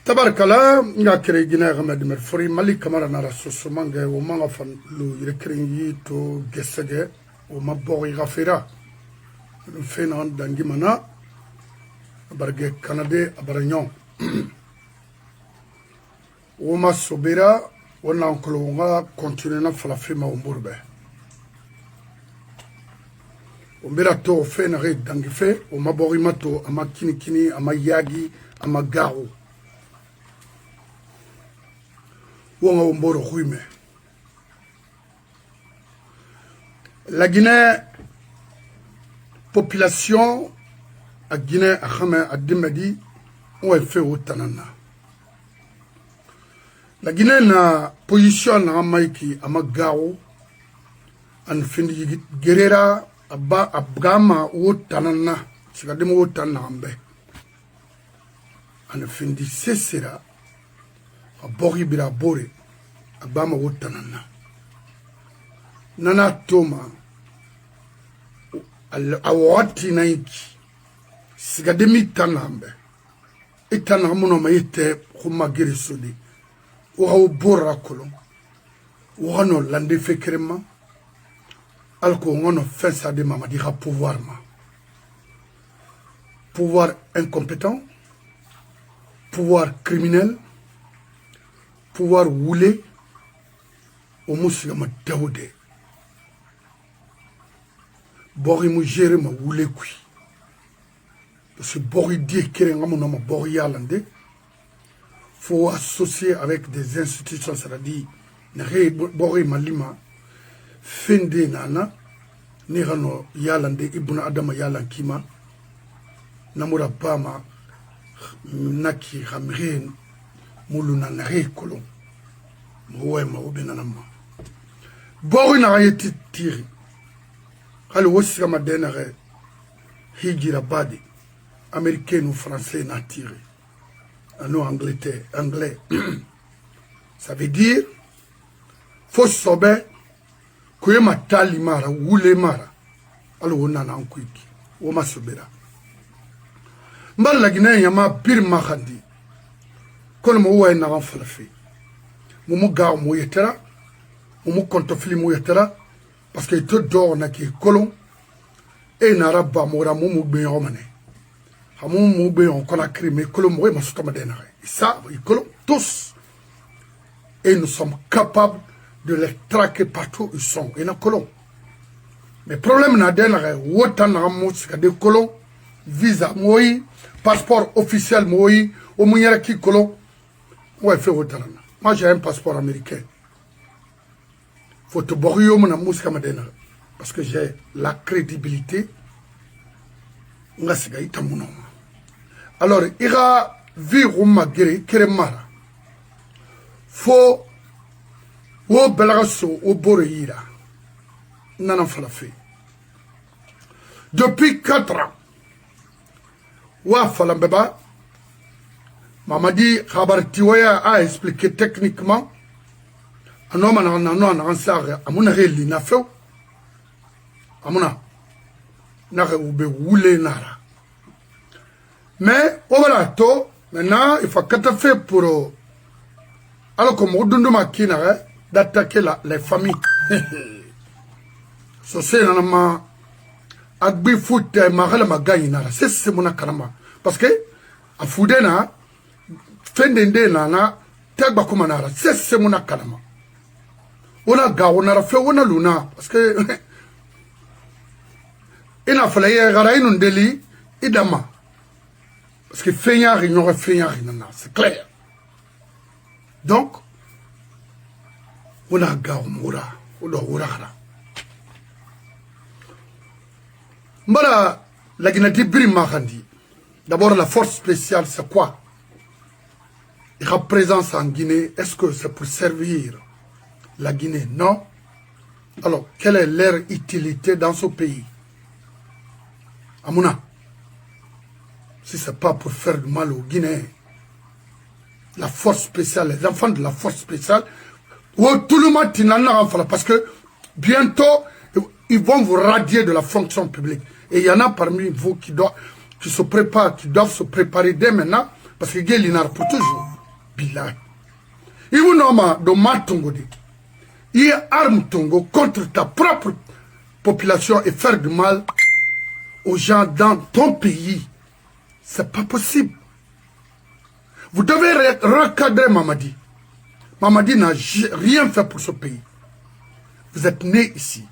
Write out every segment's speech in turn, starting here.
Tabarkala nga kere gina gama de fori mali kamara na rasoso mange o manga fan lu yrekringi to gesege o mabori gafira fena dangi mana barge kanade abaranyon o ma sobera wona onkolo nga continue na falafima umburbe o mbira to fena re dangi fe o mabori mato ama kini ama yagi ama garu Wonga Umboro Huime. La Guinée, population à Guinée, à Khame, à Dimedi, on fait au Tanana. La Guinée na position na Amaiki, à Magao, en fin de Guerrera, à Abgama ou Tanana, c'est la démo Tanambe. En fin de Cessera, a bori bira bore a bama wotanana nana toma a wati naiki sigademi tanambe itana muno mayete khuma girisodi o bora kolon o no lande fekrema alko ngono fensa de mamadi ha pouvoir incompétent, pouvoir criminel, pouvoir rouler au musulman Daoudé. Bori mu géré ma rouler kui. Parce que Bori dit qu'il y a un Bori yalande. Faut associer avec des institutions, c'est-à-dire Bori malima fende nana nirano yalande ibuna adama yalan kima namura bama naki hamrin muluna nare kolon mouema obinanama bori na yeti tiri hali wosika madenare hijira badi américain ou français na tiri ano anglais ça veut dire faut sobe kuye matali mara wule mara alo wona na nkwiki wo masobera mbal la Guinée yama bir makhandi kono mo way na falafi mu gaaw mo yetera mu konto fili mo yetera parce que to do na ki kolon e na rabba mo ra mu be yomane hamu mu be on kona crime kolon mo ma sotoma denare ça ils kolon tous et nous sommes capables de les traquer partout où ils sont et na kolon mais problème na denare wotan na mo ska de kolon visa moi passeport officiel moi au munyera ki kolon. Ouais, fait autant. Moi, j'ai un passeport américain. Faut te borio mon amour parce que j'ai la crédibilité. Alors, il y a vivre ma guerre, Keremara. Faut, au Belarasso, au Boreira. N'en fait. Depuis 4 ans, wa Falambeba. Mamadi Khabartiwaya a expliqué techniquement un homme en ansar amuna reli na feu amuna na ube wule nara mais voilà to maintenant il faut qu'être fait pour alors comme odundu makina d'attaquer les familles so c'est normalement agbi foot magala magani nara c'est mon karama parce que a foudena fendende nana tagba kuma nara c'est mon kalama ona gawo nara fe ona luna parce que ina fala ye gara inu ndeli idama parce que fenyari n'aurait fenyari nana c'est clair donc ona gawo mura odo urara mbala la Guinée biri makandi d'abord la force spéciale c'est quoi? La présence en Guinée, est-ce que c'est pour servir la Guinée? Non. Alors, quelle est leur utilité dans ce pays? Amouna, si ce n'est pas pour faire du mal aux Guinéens, la force spéciale, les enfants de la force spéciale, tout le monde, parce que bientôt, ils vont vous radier de la fonction publique. Et il y en a parmi vous qui se préparent, qui doivent se préparer dès maintenant, parce que Guélinar pour toujours. Bilal. Il vous nomme de Matongo. Il arme Tongo contre ta propre population et faire du mal aux gens dans ton pays. C'est pas possible. Vous devez recadrer Mamadi. Mamadi n'a rien fait pour ce pays. Vous êtes né ici,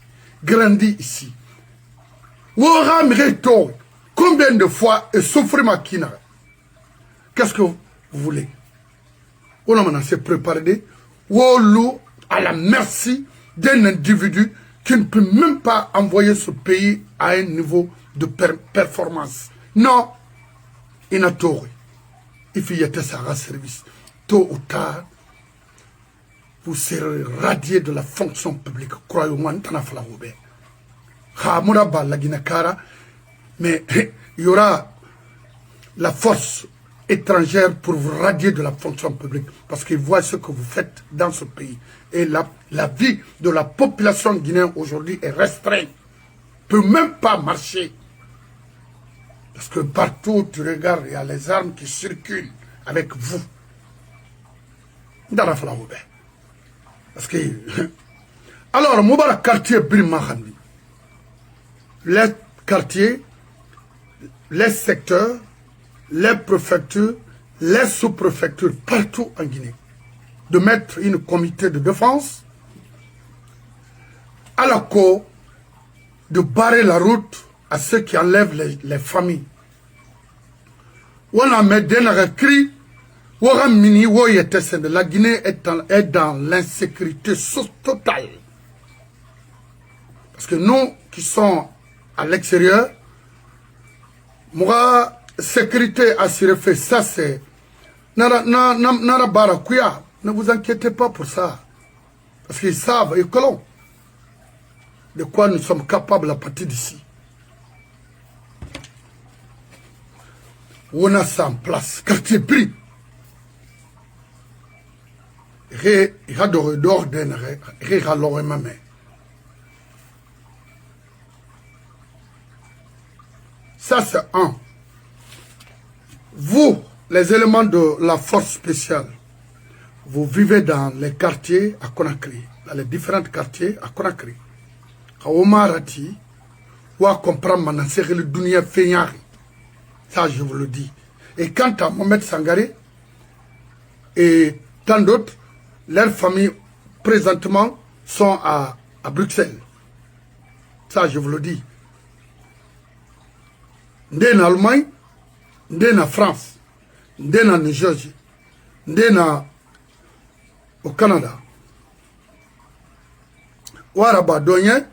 grandi ici. Combien de fois et souffrir ma kina? Qu'est-ce que vous voulez? On a s'est préparé à la merci d'un individu qui ne peut même pas envoyer ce pays à un niveau de performance. Non, il n'a tort. Il faut y être un service. Tôt ou tard, vous serez radié de la fonction publique. Croyez-moi, mais il y aura la force étrangère pour vous radier de la fonction publique parce qu'ils voient ce que vous faites dans ce pays. Et la vie de la population guinéenne aujourd'hui est restreinte. Ne peut même pas marcher. Parce que partout tu regardes, il y a les armes qui circulent avec vous. Parce que... Alors, Moubarak quartier Brimahandi. Les quartiers, les secteurs, les préfectures, les sous-préfectures, partout en Guinée, de mettre une comité de défense à la cour, de barrer la route à ceux qui enlèvent les familles. On a mis des cris, la Guinée est dans l'insécurité totale. Parce que nous qui sommes à l'extérieur, moi, sécurité assurée fait ça, c'est... Ne vous inquiétez pas pour ça. Parce qu'ils savent, et colons, de quoi nous sommes capables à partir d'ici. On a ça en place, quartier pris. Il y a d'ordre, il y a l'ordre. Ça, c'est un. Vous, les éléments de la force spéciale, vous vivez dans les quartiers à Conakry, dans les différents quartiers à Conakry. À Omarati, ou à comprendre Manasseri le Dunia Fenyari. Ça, je vous le dis. Et quant à Mohamed Sangaré et tant d'autres, leurs familles, présentement, sont à Bruxelles. Ça, je vous le dis. Ndé en Allemagne, ndé en France, ndé en New Jersey, ndé au Canada. Waraba Donyen,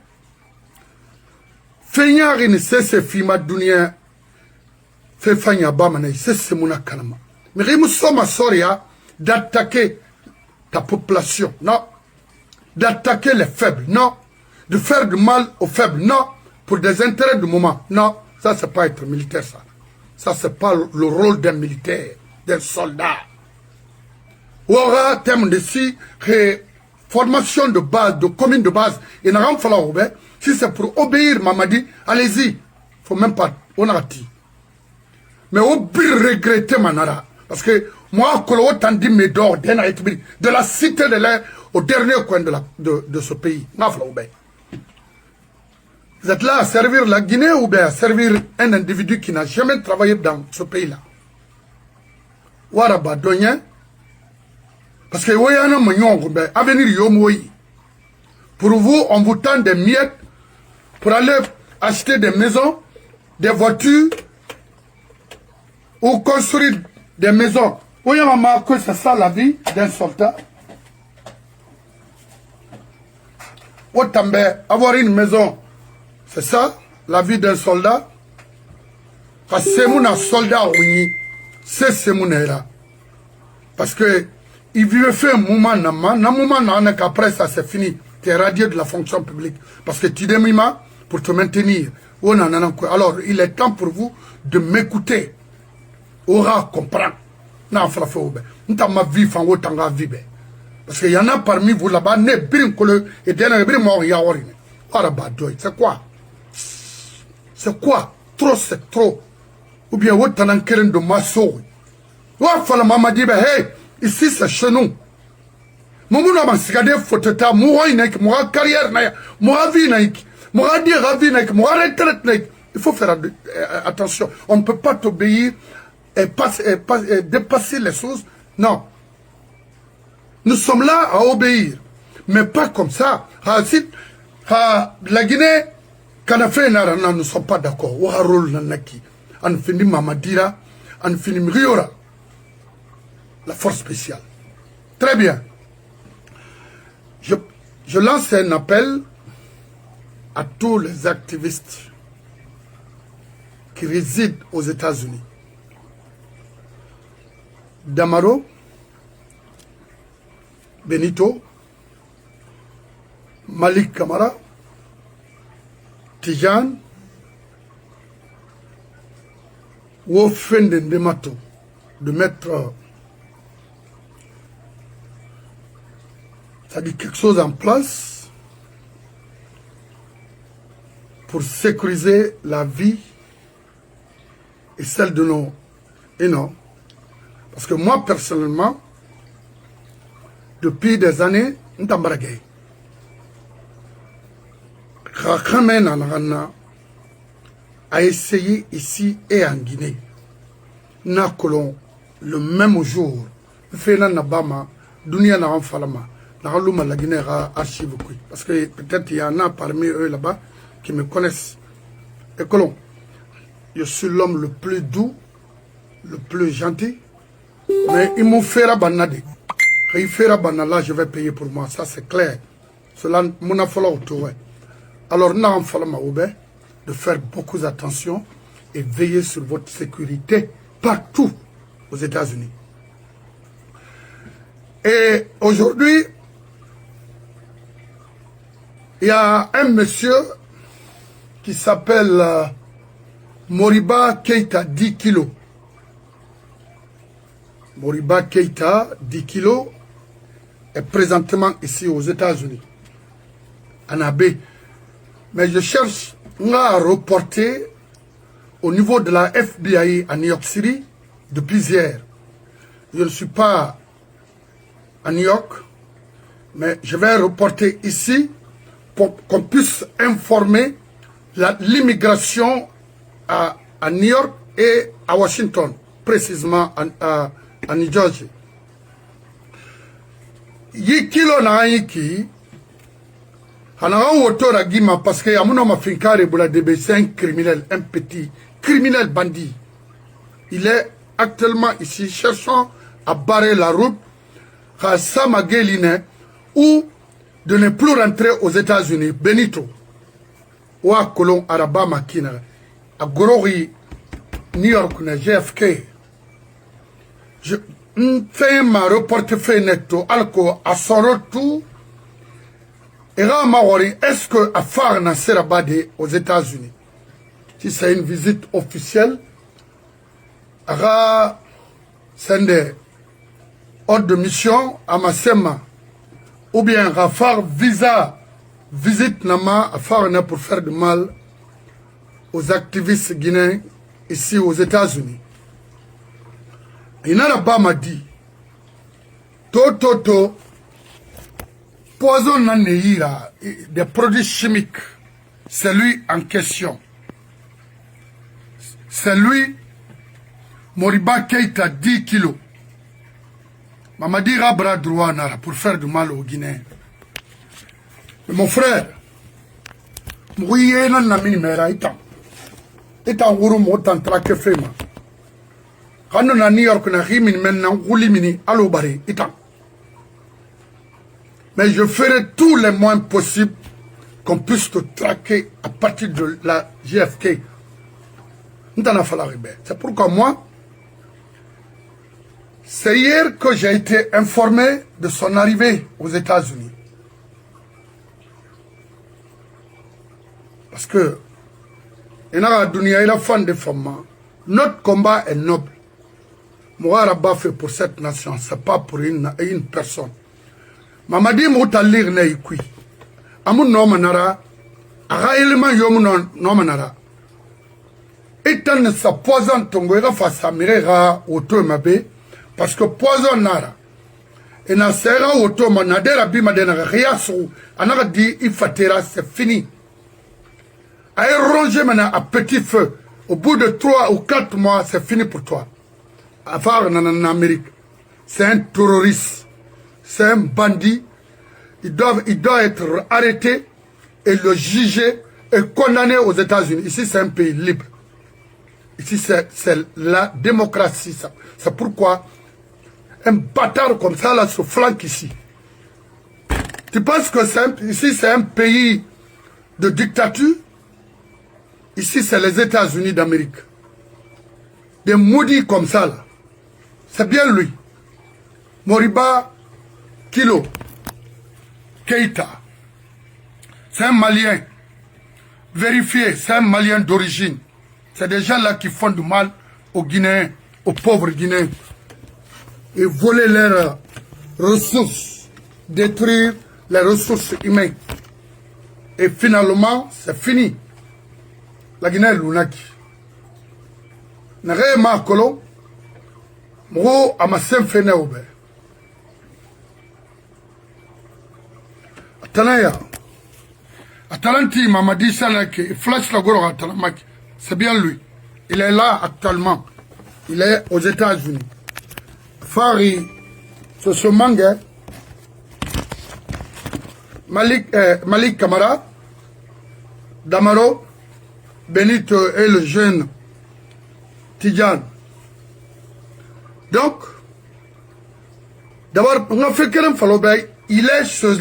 Fenyari ne cesse fima dunia, fait fanya bamane, c'est mon kanama. Mais il me sommes soria d'attaquer ta population, non. D'attaquer les faibles, non. De faire du mal aux faibles, non. Pour des intérêts du moment, non. Ça, c'est pas être militaire, ça. Ça, c'est pas le rôle d'un militaire, d'un soldat. Ou aura terme de si, formation de base, de commune de base, il n'a rien fallu obéir. Si c'est pour obéir, Mamadi, allez-y. Faut même pas, on a dit. Mais au but regretter Manara. Parce que moi, de la cité de l'air au dernier coin de ce pays. Vous êtes là à servir la Guinée ou bien à servir un individu qui n'a jamais travaillé dans ce pays-là. Waraba Donyen. Parce que pour vous, on vous tend des miettes pour aller acheter des maisons, des voitures ou construire des maisons. Voyez maman que c'est ça la vie d'un soldat. Avoir une maison, c'est ça la vie d'un soldat. Parce que c'est mon soldat, oui, c'est mon là. Parce que il vivait fait un moment, qu'après ça c'est fini. Tu es radié de la fonction publique. Parce que tu démimas pour te maintenir. Alors, il est temps pour vous de m'écouter. Aura comprendre. Non, ma vie, parce qu'il y en a parmi vous là-bas, c'est quoi? C'est quoi? Trop, c'est trop. Ou bien, de masso. Ou fala mama dit, hey, Ici, c'est chez nous. Mon m'a sigade photota, moi carrière naïk, moi vie naïk, moi dire vie naïk, moi retraite naïk. Il faut faire attention. On ne peut pas t'obéir et dépasser les choses. Non. Nous sommes là à obéir. Mais pas comme ça. La Guinée, quand on a fait nous ne sommes pas d'accord. On finit Mamadira, on finit Riora. La force spéciale. Très bien. Je lance un appel à tous les activistes qui résident aux États-Unis. Damaro, Benito, Malik Kamara, Tijan, Wofenden Demato, de mettre, c'est-à-dire quelque chose en place pour sécuriser la vie et celle de nos aînés. Parce que moi, personnellement, depuis des années, Ntambaragay, a essayé ici et en Guinée, n'a colon le même jour, fait Nabama, Dunia na Falama, n'a la Guinée a archive. Parce que peut-être il y en a parmi eux là-bas qui me connaissent. Et colon, je suis l'homme le plus doux, le plus gentil, mais ils m'ont fait la banade. Quand il fait la banade là, je vais payer pour moi, ça c'est clair. Cela m'a fallu autour. Alors, nous avons fallu de faire beaucoup d'attention et veiller sur votre sécurité partout aux États-Unis. Et aujourd'hui, il y a un monsieur qui s'appelle Moriba Keïta, 10 kilos. Moriba Keïta, 10 kilos, est présentement ici aux États-Unis, en Abbé. Mais je cherche à reporter au niveau de la FBI à New York City depuis hier. Je ne suis pas à New York, mais je vais reporter ici pour qu'on puisse informer l'immigration à New York et à Washington, précisément à New Jersey. Yikilo na yiki. Parce que c'est un criminel, un petit criminel bandit. Il est actuellement ici, cherchant à barrer la route ou de ne plus rentrer aux États-Unis. Benito, ou à Colon, Araba Makina, à Gorori, New York, JFK. Je fais ma reporte fait netto, alco, à son retour. Est-ce que Afar Nasser Bade aux États-Unis, si c'est une visite officielle, c'est un ordre de mission à Massema, ou bien Rafar visa, visite Nama Afar pour faire du mal aux activistes guinéens ici aux États-Unis. Inaraba m'a dit, Toto, poison nanéira, des produits chimiques, c'est lui en question. C'est lui, Moriba Keïta, 10 kilos. Mamadi bras droit nara pour faire du mal aux Guinéens. Mais mon frère, Mouye nan na minimera itan. Itan wuru mo tan trake fema. Quand on a New York, on a rimin maintenant, roulimini, allo bari, itan. Mais je ferai tous les moyens possibles qu'on puisse te traquer à partir de la JFK. C'est pourquoi moi, c'est hier que j'ai été informé de son arrivée aux États-Unis. Parce que notre combat est noble. Moi, Rabat fait pour cette nation, ce n'est pas pour une personne. Mamadi Moutalir Neikui. Amun Nomanara, Araïlman Yomun Nomanara. Étant sa poison tongoira face à Mirera au Tomabe, parce que poison nara, Et na sera auto manadera bima de na riasu anaka di ifatera c'est fini. Aïe ronger maintenant à petit feu. Au bout de 3 ou 4 mois, c'est fini pour toi. Afar en Amérique. C'est un terroriste. C'est un bandit. Il doit être arrêté et le juger et condamné aux États-Unis. Ici, c'est un pays libre. Ici, c'est la démocratie. C'est pourquoi un bâtard comme ça, là, se flanque ici. Tu penses que ici, c'est un pays de dictature? Ici, c'est les États-Unis d'Amérique. Des maudits comme ça, là. C'est bien lui. Moriba Kilo Keïta. C'est un Malien. Vérifié, c'est un Malien d'origine. C'est des gens là qui font du mal aux Guinéens, aux pauvres Guinéens. Et voler leurs ressources, détruire les ressources humaines. Et finalement, c'est fini. La Guinée lunaki. Nare ma kolo, mo amasen fene obe. Atanaya. Atalanti Mamadi Salake, flash la goro Atalamaki. C'est bien lui. Il est là actuellement. Il est aux États-Unis. Fari, ce manga, Malik Kamara, Damaro, Benito et le jeune Tidjane. Donc, d'abord, on a fait qu'un Falobay, il est chez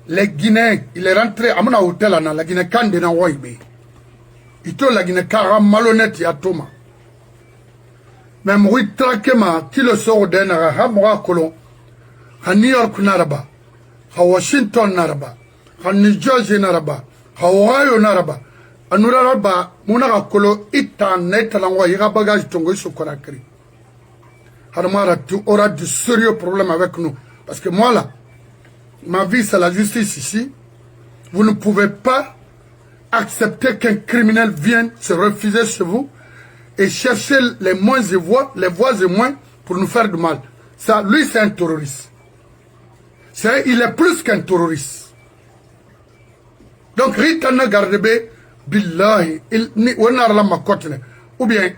les Guinéens, il est rentré à mon hôtel, la Guinée Kandena Waibe. Il te la Guinée Kara malhonnête ya Thomas. Même oui, traquement, qui le sort d'un Hamra Colon, à New York Naraba, à Washington Naraba, à New Jersey Naraba, à Ohio Naraba, à Nuraraba, Munara Kolo, Itan, Netalangwa, Ira bagage Tongo sur Konakri. Harmara, tu auras de sérieux problèmes avec nous. Parce que moi là, ma vie c'est la justice ici. Vous ne pouvez pas accepter qu'un criminel vienne se refuser chez vous et chercher les moins et les voies et moins pour nous faire du mal. Ça, lui, c'est un terroriste. Il est plus qu'un terroriste. Donc, Ritana Gardebe, Billahi, ou bien,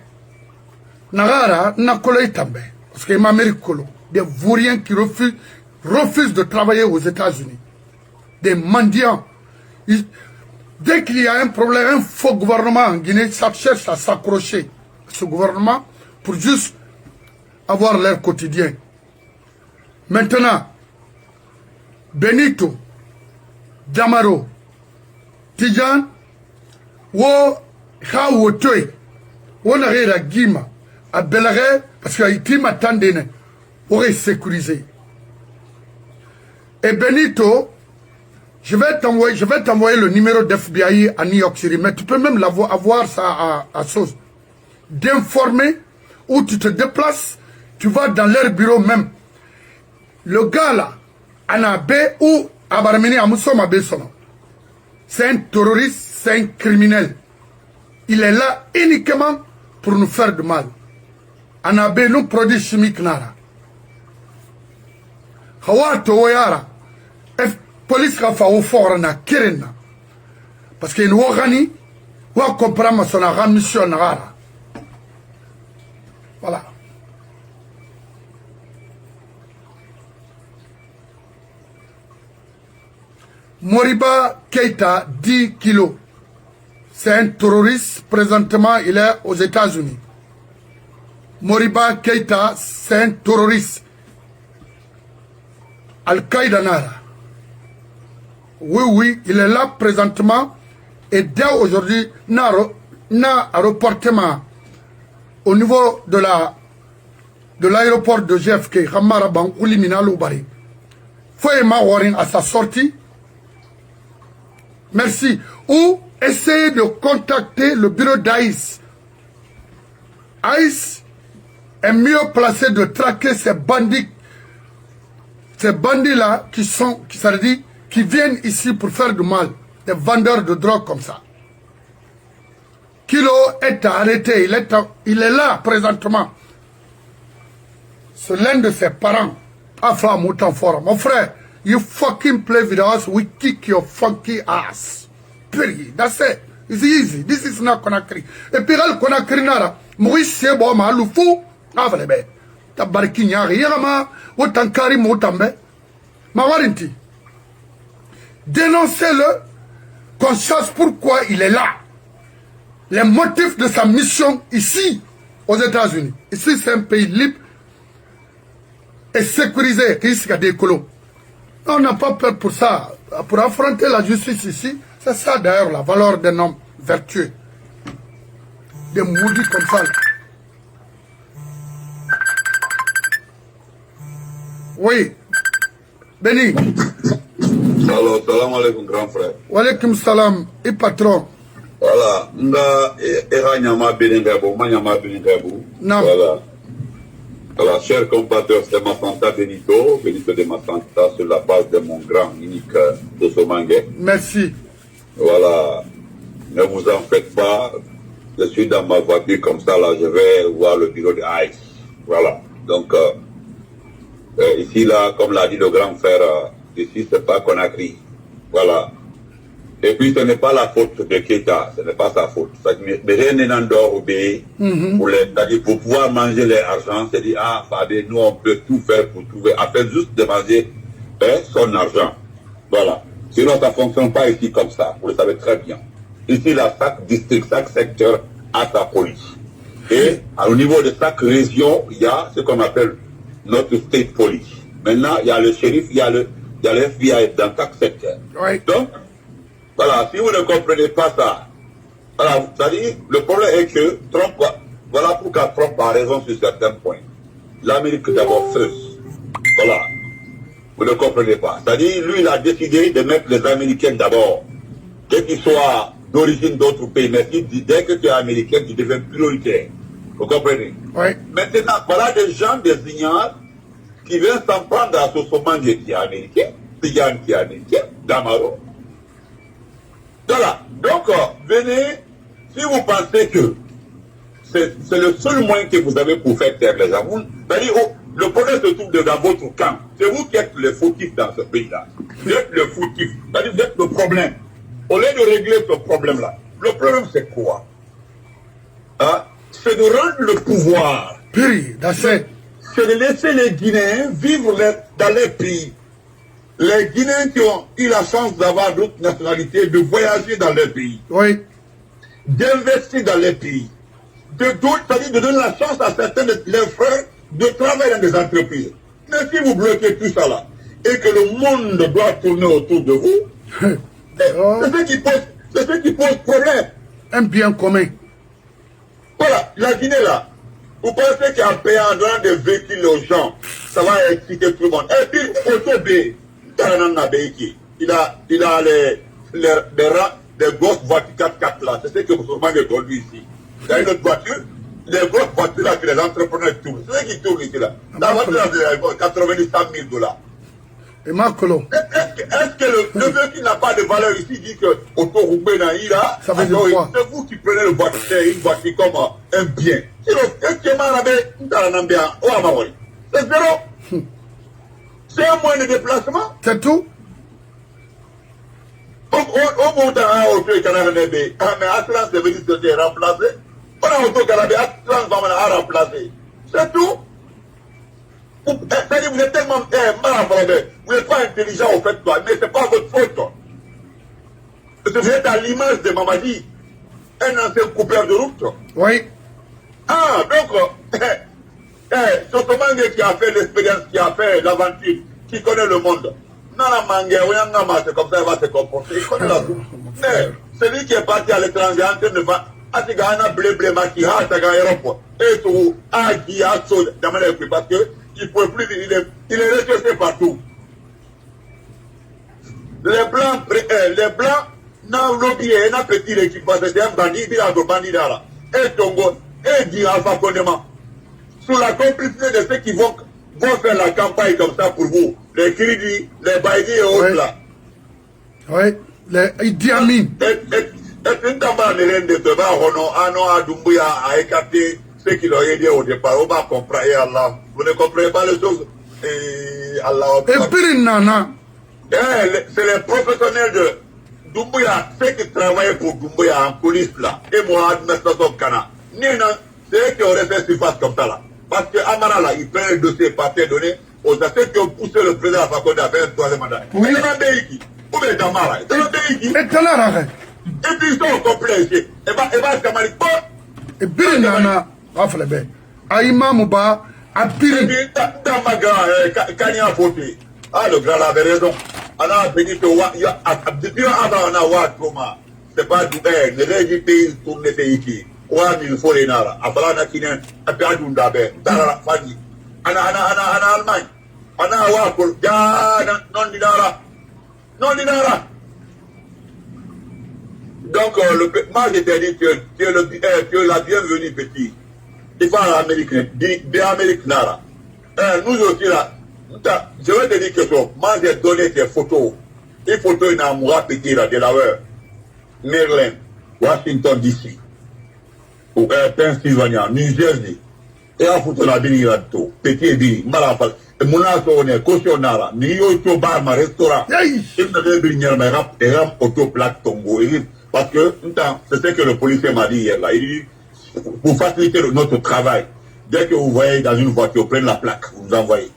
Nagara, Nakolo Itambe, parce qu'il m'a Kolo, des vauriens qui refusent de travailler aux États-Unis, des mendiants. Dès qu'il y a un problème, un faux gouvernement en Guinée, ça cherche à s'accrocher à ce gouvernement pour juste avoir leur quotidien. Maintenant, Benito, Damaro, Tidjane, wo Hawotoy, wo Narera Gima, à Belare, parce qu'il y a été m'attendait, aurait sécurisé. Et Benito, je vais t'envoyer le numéro d'FBI à New York City, mais tu peux même avoir ça à sauce. D'informer où tu te déplaces, tu vas dans leur bureau même. Le gars là, Anabé ou Abarmini Amoussoma Bessono, c'est un terroriste, c'est un criminel. Il est là uniquement pour nous faire du mal. Anabé nous produit chimique nara. Hawato Oyara. Police ka fa au fort na kirena parce que nous organi wa comprendre son mission rara. Voilà. Moriba Keïta 10 kilos. C'est un terroriste, présentement il est aux États-Unis. Moriba Keïta, c'est un terroriste. Al-Qaïda Nara. Oui, il est là présentement et dès aujourd'hui, n'a reportement au niveau de l'aéroport de JFK, Hamaraban, Oulimina Loubari. Foyema Warin à sa sortie. Merci. Ou essayez de contacter le bureau d'Aïs. Aïs est mieux placé de traquer ces bandits. Ces bandits-là qui viennent ici pour faire du mal, des vendeurs de drogue comme ça. Kilo est arrêté, il est là présentement. C'est l'un de ses parents Afra Moutan Fora. Mon frère, you fucking play with us, we kick your funky ass. Period. That's it. It's easy. This is not Conakry. Et puis, Conakry Nara, Maurice Sebo, Maloufu, Avalebe. Tabarikinya, Yama, Wotankari Moutambe. Mawarinti. Dénoncez-le, qu'on sache pourquoi il est là. Les motifs de sa mission ici, aux États-Unis. Ici, c'est un pays libre et sécurisé. Ici, il y a des colons. On n'a pas peur pour ça. Pour affronter la justice ici, c'est ça d'ailleurs la valeur d'un homme vertueux. Des maudits comme ça. Oui. Béni. Alors, salam alaikum, grand frère. Wa alaikum salam, et patron. Voilà, nga era nyama benengabo, manyama benengabo. Non. Voilà. Voilà, chers compatriotes, c'est Massanta Benito de Massanta, sur la base de mon grand unique Tosomangue. Merci. Voilà, ne vous en faites pas. Je suis dans ma voiture comme ça, là, je vais voir le bureau de ICE. Voilà, donc, ici, là, comme l'a dit le grand frère, ici, c'est pas Conakry. Voilà. Et puis, ce n'est pas la faute de Keita, ce n'est pas sa faute. Mais rien n'est en dehors obéi. Pour pouvoir manger l'argent, c'est dire, ah, Fabé, nous, on peut tout faire pour trouver, afin juste de manger son argent. Voilà. Sinon, ça ne fonctionne pas ici comme ça, vous le savez très bien. Ici, là, chaque district, chaque secteur a sa police. Et au niveau de chaque région, il y a ce qu'on appelle notre state police. Maintenant, il y a le shérif, il y a le FBI dans chaque secteur. Oui. Donc, voilà, si vous ne comprenez pas ça, voilà, c'est-à-dire, le problème est que Trump, voilà pourquoi Trump a raison sur certains points. L'Amérique d'abord first. Voilà. Vous ne comprenez pas. C'est-à-dire, lui, il a décidé de mettre les Américains d'abord. Quel qu'ils soient d'origine d'autres pays. Mais dès que tu es américain, tu deviens prioritaire. Vous comprenez? Oui. Maintenant, voilà des gens, des ignares, qui viennent s'en prendre à Sosomangue qui est américain, Tigan qui est américain, Damaro. Voilà. Donc, venez, si vous pensez que c'est le seul moyen que vous avez pour faire taire les gens, c'est-à-dire, le problème se trouve dans votre camp. C'est vous qui êtes le fautif dans ce pays-là. Vous êtes le fautif. C'est-à-dire, vous êtes le problème. Au lieu de régler ce problème-là, le problème c'est quoi? Hein? C'est de rendre le pouvoir. Puis, c'est de laisser les Guinéens vivre dans les pays. Les Guinéens qui ont eu la chance d'avoir d'autres nationalités, de voyager dans les pays. Oui. D'investir dans les pays. C'est-à-dire de donner la chance à certains de leurs frères de travailler dans des entreprises. Mais si vous bloquez tout ça là, et que le monde doit tourner autour de vous, c'est ce qui pose problème. Un bien commun. Voilà, la Guinée là, vous pensez qu'en payant, en donnant des véhicules aux gens, ça va exciter tout le monde. Et puis, Otobé, il a les grosses voitures 4x4 là, c'est ce que vous avez conduit ici. Il y a une autre voiture, les grosses voitures là que les entrepreneurs tournent. C'est ce qui tourne ici là. La voiture là, c'est 90 000 $. Et Macolo. Est-ce que le véhicule n'a pas de valeur ici, dit que Autoroubé là, ça veut dire quoi? C'est vous qui prenez une voiture comme un bien. C'est zéro. C'est un moyen de déplacement. C'est tout? Au bout d'un auto canadien, mais Atlas est venu se remplacer. On a auto canadien, Atlas va remplacer. C'est tout. C'est-à-dire, vous êtes tellement mal, vous n'êtes pas intelligent au fait, mais ce n'est pas votre faute. Vous êtes à l'image de Mamadi, un ancien coupeur de route. Oui. Ah, donc, Sotomangue qui a fait l'expérience, qui a fait l'aventure, qui connaît le monde. Nana Mangue, c'est comme ça, il va se comporter. Il connaît la route. Mais celui qui est parti à l'étranger en train de faire, Atigana blé maki, Ataga aéroport, et tout, Agi, Atso, parce que il ne peut plus, il est rejeté partout. Les blancs, n'ont oublié un petit équipement, c'est un bandit, il a un bandit là. Et Tongo, et dit Alpha Condément, sous la complicité de ceux qui vont faire la campagne comme ça pour vous, les crédits, les baïdis et autres là. Oui, les Idi Amin. Et une tamba ne rende de bas, on a Doumbouya à écarter ceux qui l'ont aidé au départ. On va comprendre, Allah. Vous ne comprenez pas les choses. Et puis Nana. C'est les professionnels de Doumbouya, ceux qui travaillaient pour Doumbouya en police là, et moi, administration Kana. C'est eux qui auraient fait surface comme ça là. Parce que Amara là, il prend le dossier papier donné aux ceux qui ont poussé le président à Fakonde à faire un troisième mandat. Oui. Il est dans Béiki. Où est Damara? Il est dans Béiki. Et Talara. Et puis ils sont au complet ici. Et bah, Kamali, et puis Nana, Raflebe. Aïma Mouba, à Piri. Et puis, dans ma grand, Kanya Foti. Ah, le grand avait raison. On a béni que depuis avant on a voir comment. C'est pas du bien. Les règles du pays tournent les pays qui. Ouah, il faut les nara. Après, on a qui n'est pas perdu d'abord. Dans la famille. On a Allemagne. On a voir pour. Non dinara. Non dinara. Donc, moi, je t'ai dit que tu es la bienvenue, petit. Il faut en Amérique, des Amériques nara. Nous aussi là. Je vais te dire quelque chose. Moi, j'ai donné des photos. Des photos dans Moura Petit, là, Delaware, Maryland, Washington, D.C., ou Pennsylvania, New Jersey. Et la photo là, Bini, là, tout. Petit et Bini, Malafal. Et mon âge, on est cautionnaire. Ni yo, yo, bar, ma restaurant. Il ne devait venir, mais il ram, autoplaque, tombeau. Parce que, c'est ce que le policier m'a dit hier, là. Il dit, pour faciliter notre travail, dès que vous voyez dans une voiture, prenez la plaque, vous envoyez.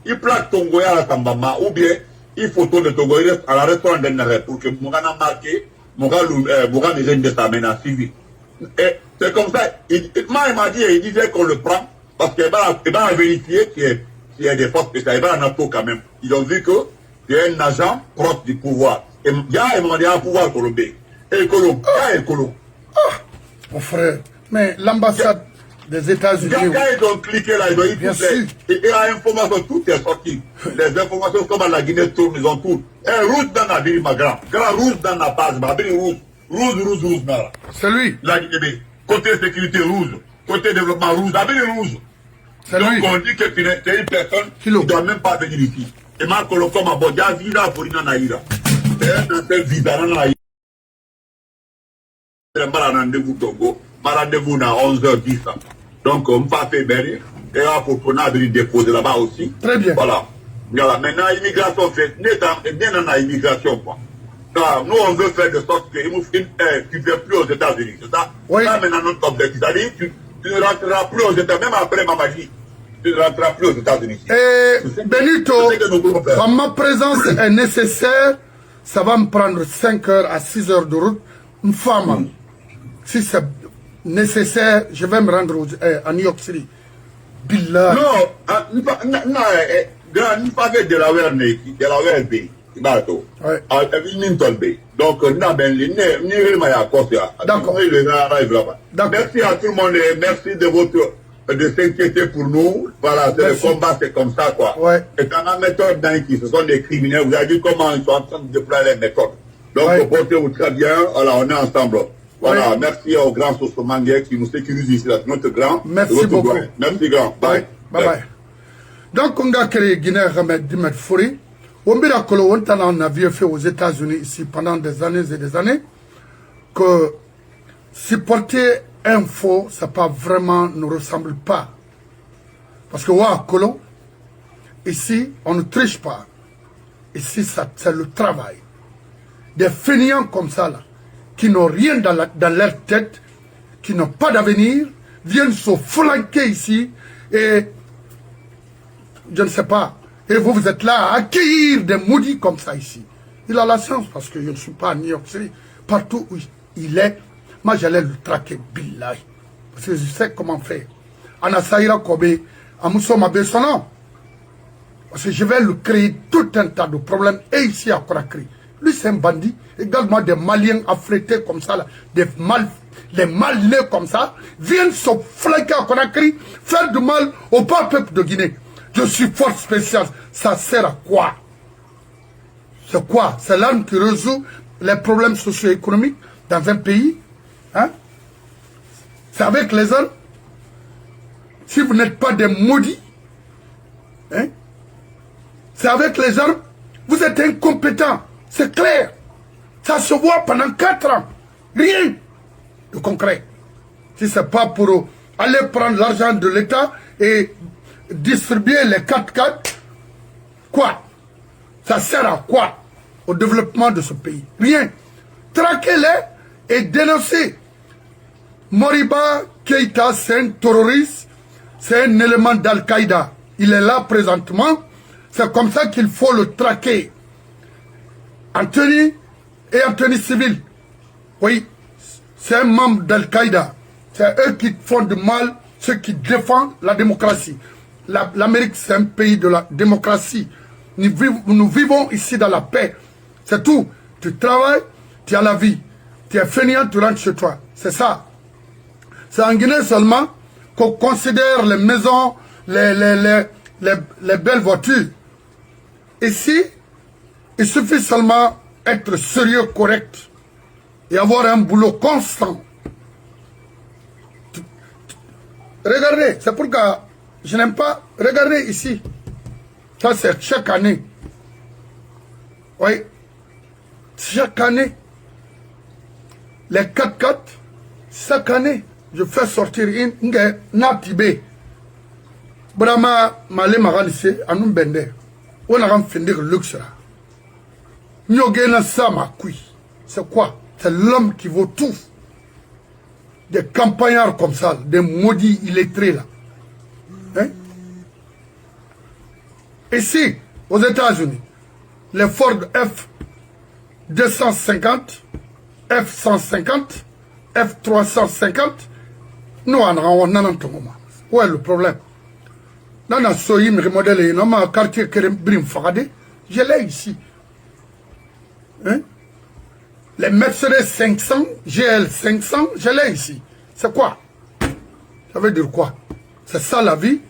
Il plaque Tongo à la Tambama ou bien il photo de Tongo à la restaurant d'Enere pour que Mougana marqué, Mougana les jeunes de sa mène civil. Et c'est comme ça, il m'a dit, il disait qu'on le prend parce qu'il va vérifier qu'il y a des forces spéciales, il va en auto quand même. Ils ont vu que tu es un agent proche du pouvoir. Et il y a un moment donné un pouvoir colombé. Et Colo, il y a un Colo. Mon frère, mais l'ambassade des États-Unis. Quand ils ont cliqué là, ils ont dit et l'information, tout est sorti. Les informations comme à la Guinée tournent, ils ont tout. Et rouge dans la ville, ma grand. Grand rouge dans la base, ma ville rouge. Rouge, là. C'est lui. La Guinée. Côté sécurité rouge. Côté développement rouge. La ville rouge. Donc on dit que tu es une personne qui ne doit même pas venir ici. Et ma coloco ma bodia visa pour une naïra. C'est un seul visa dans la naïra. C'est un rendez-vous Togo. Ma rendez-vous dans 11h10. Donc, on va faire bénir. Et pour qu'on a venir déposer là-bas aussi. Très bien. Voilà. Maintenant, l'immigration fait. Bien dans l'immigration, quoi. Nous, on veut faire de sorte que tu ne vas plus aux États-Unis. C'est ça? Oui. Ça, maintenant, notre objectif. C'est-à-dire, tu ne rentreras plus aux États-Unis. Même après ma magie, tu ne rentreras plus aux États-Unis. Et Benito, quand ma présence est nécessaire, ça va me prendre 5 heures à 6 heures de route. Une femme, si c'est nécessaire, je vais me rendre à New York City. Billah. Non, grand, il pas fait de la Delaware Bay. Donc, d'accord. Merci à tout le monde et merci de s'inquiéter pour nous. Voilà, c'est le combat, c'est comme ça, quoi. Ouais. Et quand la méthode dans qui ce sont des criminels, vous avez vu comment ils sont en train de déployer les méthodes. Donc, portez-vous très bien. Voilà, on est ensemble. Voilà, merci au grand Sosomangue qui nous sécurise ici, notre grand. Merci beaucoup. Merci grand. Bye. Bye. Donc, on a créé Guinée Remed Dimet Fouri. On avait fait aux États-Unis ici pendant des années et des années que supporter un faux, ça pas vraiment ne ressemble pas. Parce que à Colo, ici, on ne triche pas. Ici, c'est le travail. Des fainéants comme ça, là, qui n'ont rien dans leur tête, qui n'ont pas d'avenir, viennent se flanquer ici et je ne sais pas. Et vous êtes là à accueillir des maudits comme ça ici. Il a la chance parce que je ne suis pas à New York City. Partout où il est, moi j'allais le traquer, billahi. Parce que je sais comment faire. Anasaïra Kobe, Amousso Mabesono. Parce que je vais lui créer tout un tas de problèmes. Et ici à Conakry. Lui c'est un bandit. Également des Maliens affrétés comme ça, là, les Malais comme ça, viennent se flanquer à Conakry, faire du mal au peuple de Guinée. Je suis force spéciale. Ça sert à quoi? C'est quoi? C'est l'arme qui résout les problèmes socio-économiques dans un pays. Hein? C'est avec les armes. Si vous n'êtes pas des maudits, hein? C'est avec les armes. Vous êtes incompétents. C'est clair. Ça se voit pendant 4 ans. Rien de concret. Si ce n'est pas pour aller prendre l'argent de l'État et distribuer les 4x4. Quoi? Ça sert à quoi? Au développement de ce pays? Rien. Traquez-les et dénoncez. Moriba Keïta, c'est un terroriste, c'est un élément d'Al-Qaïda. Il est là présentement. C'est comme ça qu'il faut le traquer. En tenue et en tenue civile. Oui, c'est un membre d'Al-Qaïda. C'est eux qui font du mal, ceux qui défendent la démocratie. L'Amérique, c'est un pays de la démocratie. Nous vivons ici dans la paix. C'est tout. Tu travailles, tu as la vie. Tu es fainéant, tu rentres chez toi. C'est ça. C'est en Guinée seulement qu'on considère les maisons, les belles voitures. Ici, il suffit seulement être sérieux, correct et avoir un boulot constant. Regardez, c'est pourquoi je n'aime pas. Regardez ici. Ça, c'est chaque année. Oui. Chaque année. Les 4x4, chaque année, je fais sortir une natibé. Brahma, malé maranisse, anum bende. On a renfindé le luxe là. Nyogena sama kui. C'est quoi? C'est l'homme qui vaut tout. Des campagnards comme ça, des maudits illettrés là. Hein? Ici, aux États-Unis, les Ford F-250, F-150, F-350, nous en avons un moment. Où est le problème? Dans la Soyim remodèle, dans ma quartier Brim Fagade, je l'ai ici. Hein? Les Mercedes 500, GL 500, je l'ai ici. C'est quoi? Ça veut dire quoi? C'est ça la vie?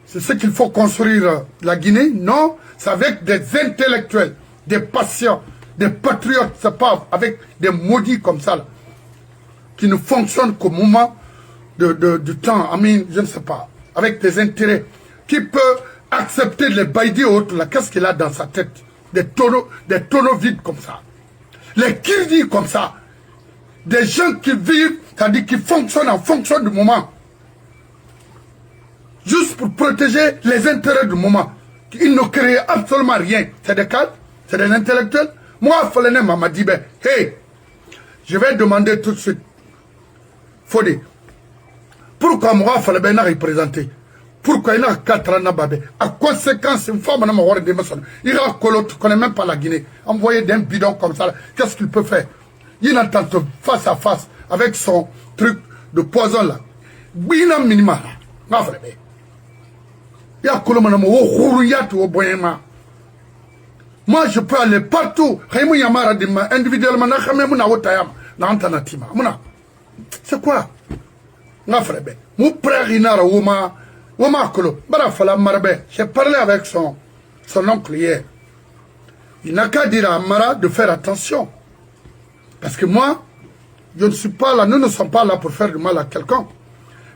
C'est ce qu'il faut construire la Guinée? Non, c'est avec des intellectuels, des patients, des patriotes, c'est pas avec des maudits comme ça, là, qui ne fonctionnent qu'au moment du temps, je ne sais pas, avec des intérêts, qui peut accepter les baïdis autres, là, qu'est-ce qu'il a dans sa tête? Des tonneaux vides comme ça. Les kirdis comme ça. Des gens qui vivent, c'est-à-dire qui fonctionnent en fonction du moment. Juste pour protéger les intérêts du moment. Ils ne créent absolument rien. C'est des cadres, c'est des intellectuels. Moi, Falene m'a dit, hey, je vais demander tout de suite, Fodé, pourquoi moi, Falene m'a représenté? Pourquoi il y a 4 ans babé? À conséquence, une femme n'a pas de maison. Il a colo, tu connais même pas la Guinée. Envoyé d'un bidon comme ça, qu'est-ce qu'il peut faire? Il entend face à face avec son truc de poison là. Bina minima là. Il y a colo manamo au au boyema. Moi je peux aller partout. Raymond Yamara dima individuellement na xamé muna wotayam na antanatima. Muna. C'est quoi? Na frère. Mu prère inara woma j'ai parlé avec son oncle hier. Il n'a qu'à dire à Amara de faire attention. Parce que moi, je ne suis pas là, nous ne sommes pas là pour faire du mal à quelqu'un.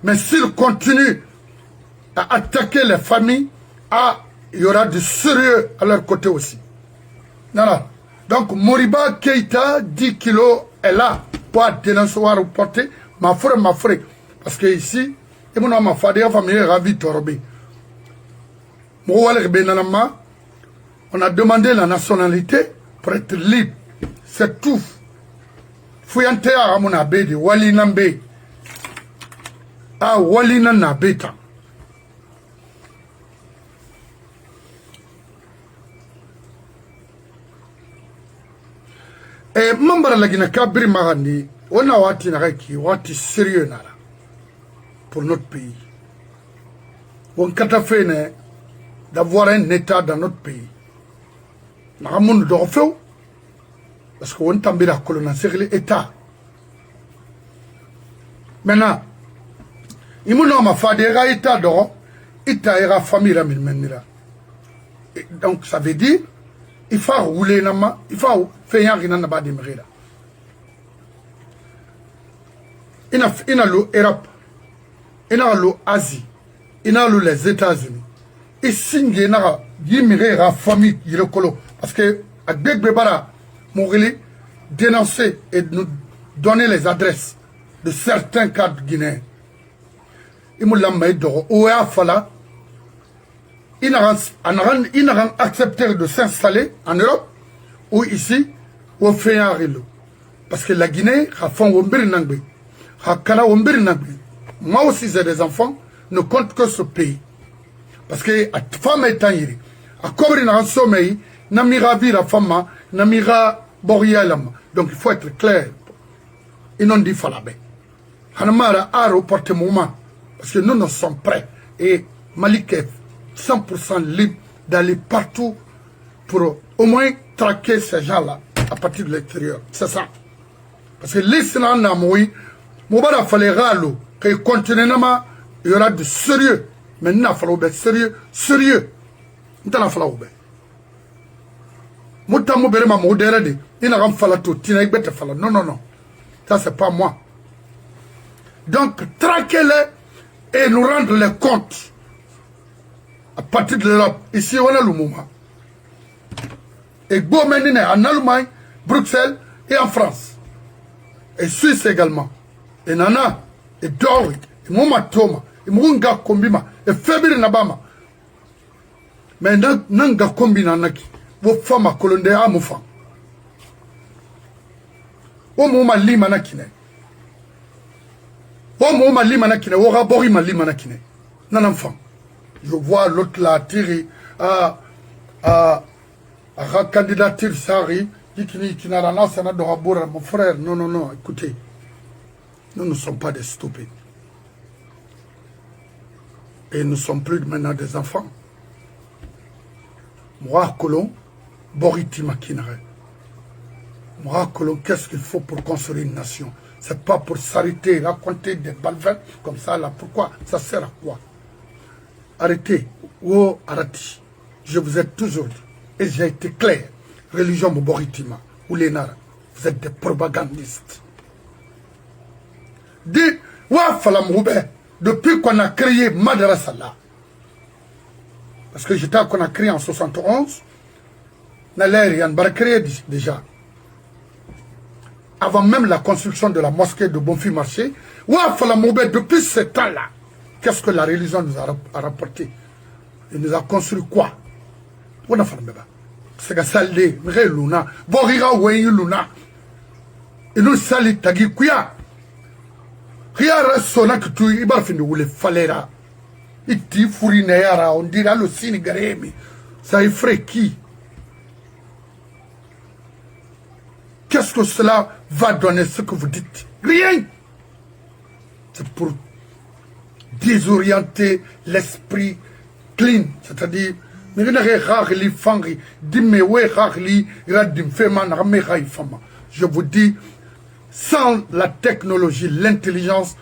Mais s'il continue à attaquer les familles, il y aura du sérieux à leur côté aussi. Non. Donc, Moriba Keïta, 10 kilos, est là pour dénoncer ou reporter. Ma frère. Parce que ici, et mon homme a fait des familles ravis torobé. On a demandé la nationalité pour être libre. C'est tout. Fouillante à mon abbé de Walinambe. Ah, Walinanabeta. Et membre la Guinée Kabri Marandi, on a wati naraki, wati sérieux nara. Pour notre pays. On a fait d'avoir un État dans notre pays. Nous avons fait parce qu'on a mis la colonisation l'État. Maintenant, il y a fait des États d'or, il y a une famille. Donc ça veut dire il faut rouler, il faut faire rien dans le pays. Il y a l'Europe. Il y a l'Asie, il y a les États-Unis. Et si il y a une famille, parce que à Begbebara, Mourili dénoncer et nous donner les adresses de certains cadres guinéens. Il m'a dit, où est Fala, ils n'ont accepté de s'installer en Europe ou ici, au Féarilo. Parce que la Guinée a fait moi aussi j'ai des enfants, ne compte que ce pays. Parce que la femme est en Iri. À couvrir un sommeil, n'amira vira femme, n'amira borialam. Donc il faut être clair. Ils n'ont dit falabé. Hanamara a reporté moment. Parce que nous sommes prêts. Et Malik est 100% libre d'aller partout pour au moins traquer ces gens-là à partir de l'extérieur. C'est ça. Parce que les Sénats n'amoui, Moubara fallait râler, qu'il continue, il y aura du sérieux. Mais il n'a fallu être sérieux, sérieux. Il n'a fallu être. Moutamu berema modéré, il n'a pas fallu tout, il n'a pas fallu. Non, non, non. Ça, c'est pas moi. Donc, traquez-les et nous rendre les comptes. À partir de l'Europe, ici, on a le moment. Et Beaumenine en Allemagne, Bruxelles et en France. Et Suisse également. Et Nana, et Dori, et Mouma et Mounga Kombima, et Fébri Nabama. Mais Nanga Kombina Naki, vos femmes à Colonde à Moufa. O Mouma Limanakine. O Mouma Limanakine, O Rabori Malimanakine. Non, enfant. Je vois l'autre là tirer à la candidature Sari. Mon frère, non, non, non, écoutez, nous ne sommes pas des stupides. Et nous ne sommes plus maintenant des enfants. Moi, Colon, Boriti Makinare. Moi, Colon, qu'est-ce qu'il faut pour construire une nation? C'est pas pour s'arrêter, raconter des balvets comme ça, là. Pourquoi? Ça sert à quoi? Arrêtez. Oh, arrêtez. Je vous ai toujours dit, et j'ai été clair. Religion Mboritima ou les Nara, vous êtes des propagandistes. Dites, depuis qu'on a créé Madrasala, parce que j'étais qu'on a créé en 71, on a créé déjà. Avant même la construction de la mosquée de Bonfi-Marché, depuis ce temps-là, qu'est-ce que la religion nous a rapporté? Il nous a construit quoi? On a fait c'est que ça l'est, mais Luna, Borira Wayne Luna, et nous sali Tagi Kuya. Rien sonna que tu y barfines ou les falera. Iti Furineara, on dira le Sinigaremi. Ça effraie qui? Qu'est-ce que cela va donner ce que vous dites? Rien. C'est pour désorienter l'esprit clean, c'est-à-dire. Je vous dis, sans la technologie, l'intelligence,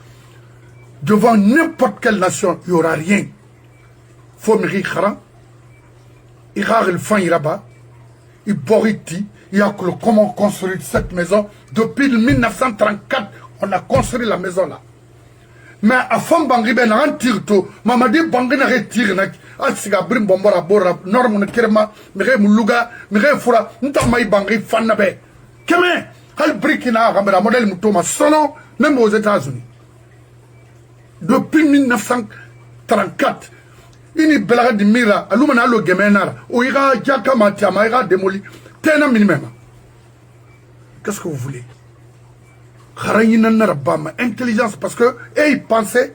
devant n'importe quelle nation, il n'y aura rien. Faut me dire, il y a le fan là-bas, il y a comment construire cette maison. Depuis 1934, on a construit la maison là. Mais à fond bangi ben un tirto mamadi bangi na retire nak asiga brim bombora bora norme kerma mire muluga mire fura nta mai bangi fanna be keme hal brikina camera modèle mutoma sono même aux États-Unis depuis 1934 ini belaga di mira alumana lo gemenara o ira jaka matiama ira démoli tena minimum. Qu'est-ce que vous voulez? Intelligence parce que ils pensaient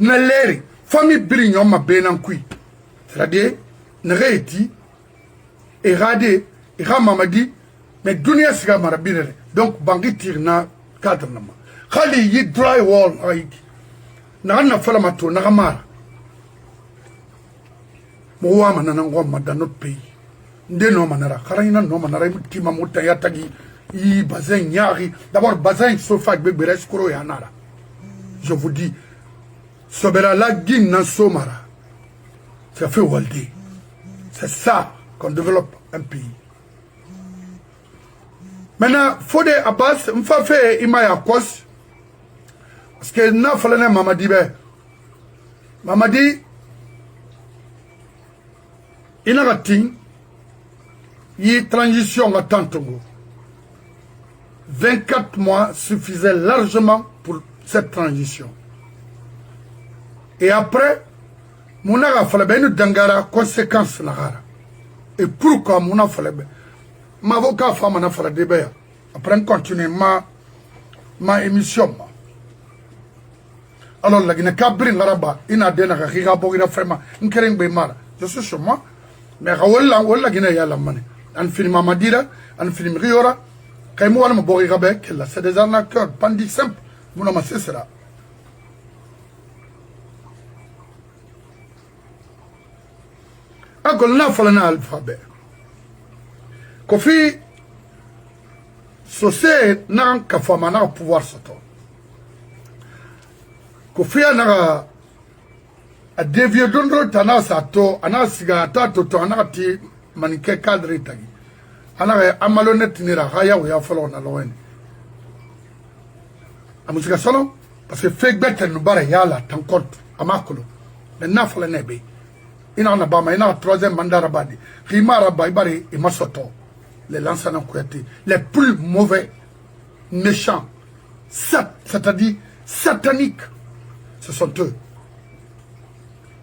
na l'air famille brignon ma benankui c'est-à-dire ne réti et radé et ramamadi mais dunia siga marabinere donc bangi tirna cadre nama khali yi drywall aiki na fala mato na gamara mo wa manana ngoma dans notre pays ndeno manara kharayina no manara mutima mutaya tagi I bazin nyari d'abord bazin sofa bébé skoro ya nara. Je vous dis sobera la guine somara ça fait walde. C'est ça qu'on développe un pays. Maintenant Fode Abbas mfa fait imaya kos parce que na falana Mamadi be Mamadi inagating yi transition à tantongo 24 mois suffisaient largement pour cette transition. Et après, Mouna falebe nous dangara conséquence nagara. Et pourquoi mouna falebe? Ma avocat femme na fala débat. Après continuer ma émission. Alors la guine kabrin laraba ina dena ka riga bogira vraiment nkering be mara. Je suis chez moi. Mais wala guine ya la mane. Un film Madira, un film Riora. Kaimo wala bogira be kella. C'est des arnaqueurs, bandits simples. Mouna ma c'est ça. Agol na falana alphabet. Kofi Sosé n'a qu'à faire pouvoir s'attendre. Kofi n'a a dévié d'ondre tana sato, ana sigata toto ana ti manike cadre tagi. Ana amalonet nira haya ou ya fallo na loen. Amusika solo parce que fake bet no bare yala tan compte amakolo. Le nafala nebe. Ina na bama ina troisième mandat rabadi. Rima rabai bari et masoto. Les lanceurs les plus mauvais, méchants, c'est-à-dire sataniques, ce sont eux.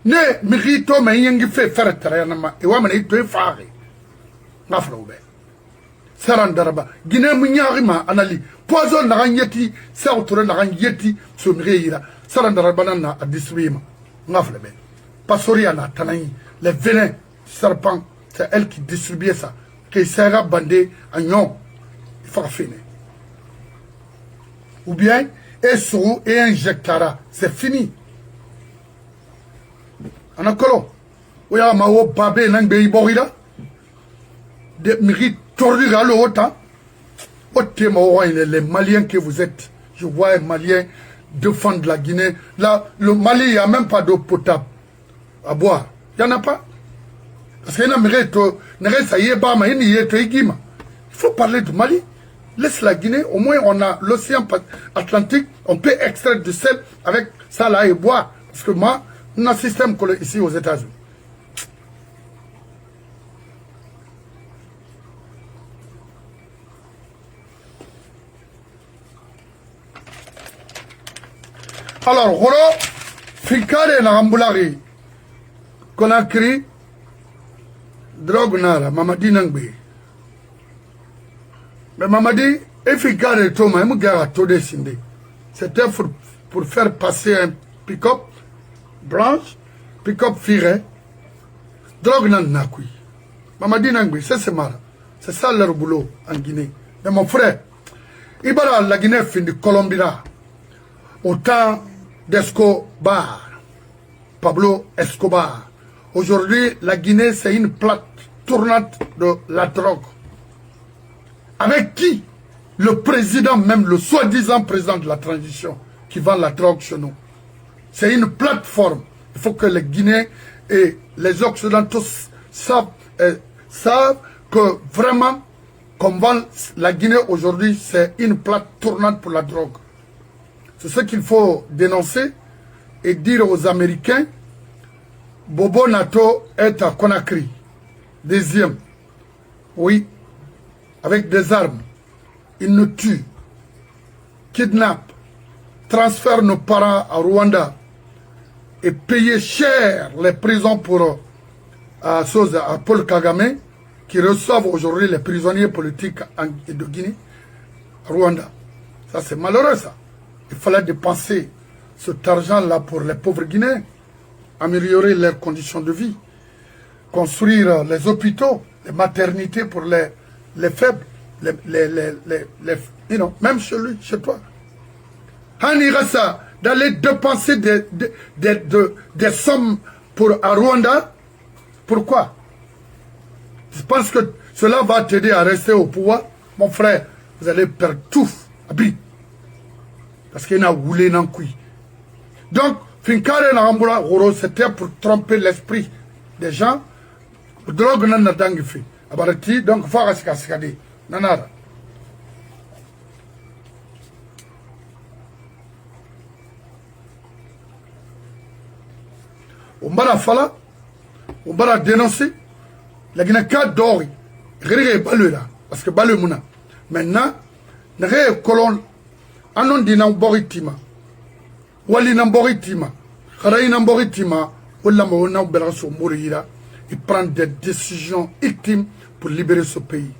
Ne mérito mais yengi fait faire terrain et wa mani to fare. Ngafro be. Sarandaraba. Guinée munyarima anali. Poison na yeti, sa autour na yeti so mreira. Sarandaraba na a distribuer. Ngafle be. Pasoria na tanani, les venins serpents, c'est elle qui distribuait ça. Qui sera bandé à Nyon, il faut finir. Ou bien, et sous et injectera, c'est fini. En accord, oui, à ma haut babé, n'en béi borida, de mérite tordu à l'autre. Les Maliens que vous êtes, je vois un Malien défendre la Guinée. Là, le Mali, il n'y a même pas d'eau potable à boire. Il n'y en a pas. Parce qu'il faut parler du Mali. Laisse la Guinée, au moins on a l'océan Atlantique, on peut extraire du sel avec ça là et boire. Parce que moi, on a un système ici aux États-Unis. Alors, Rolo, Fikare Narambulari, Conakry, drogue nara Mamadi Nangbe. Mais Mamadi, efficace et Thomas, il m'a tout Sindé. C'était pour faire passer un pick-up blanche, pick-up firé, drogue nan nakui. Mamadi Nangbe, c'est marrant. C'est ça leur boulot en Guinée. Mais mon frère, il va la Guinée fin de Colombie là. Au temps d'Escobar, Pablo Escobar. Aujourd'hui, la Guinée, c'est une plaque tournante de la drogue. Avec qui? Le président, même le soi-disant président de la transition, qui vend la drogue chez nous. C'est une plateforme. Il faut que les Guinéens et les Occidentaux savent que vraiment, comme vend la Guinée aujourd'hui, c'est une plaque tournante pour la drogue. C'est ce qu'il faut dénoncer et dire aux Américains. Bobo Nato est à Conakry. Deuxième. Oui. Avec des armes. Il nous tue. Kidnappe. Transfère nos parents à Rwanda. Et payer cher les prisons pour à Paul Kagame, qui reçoivent aujourd'hui les prisonniers politiques de Guinée, Rwanda. Ça c'est malheureux ça. Il fallait dépenser cet argent-là pour les pauvres Guinéens. Améliorer leurs conditions de vie, construire les hôpitaux, les maternités pour les faibles, même chez toi. Hanirasa, d'aller dépenser des sommes à Rwanda, pourquoi? Je pense que cela va t'aider à rester au pouvoir. Mon frère, vous allez perdre tout, parce qu'il y a roulé dans le cul. Donc, Finkare Narambula Roro, c'était pour tromper l'esprit des gens. Drogue n'a pas fait. Abarati, donc, faut rassikasikade. Nanara. On va fala, on va dénoncer. La Guinée d'ori. Rire balle là. Parce que balle mouna. Maintenant, n'ayez colon. Anon dinan boritima. Wali Namboritima, Kharaï Namboritima, il prend des décisions ultimes pour libérer ce pays.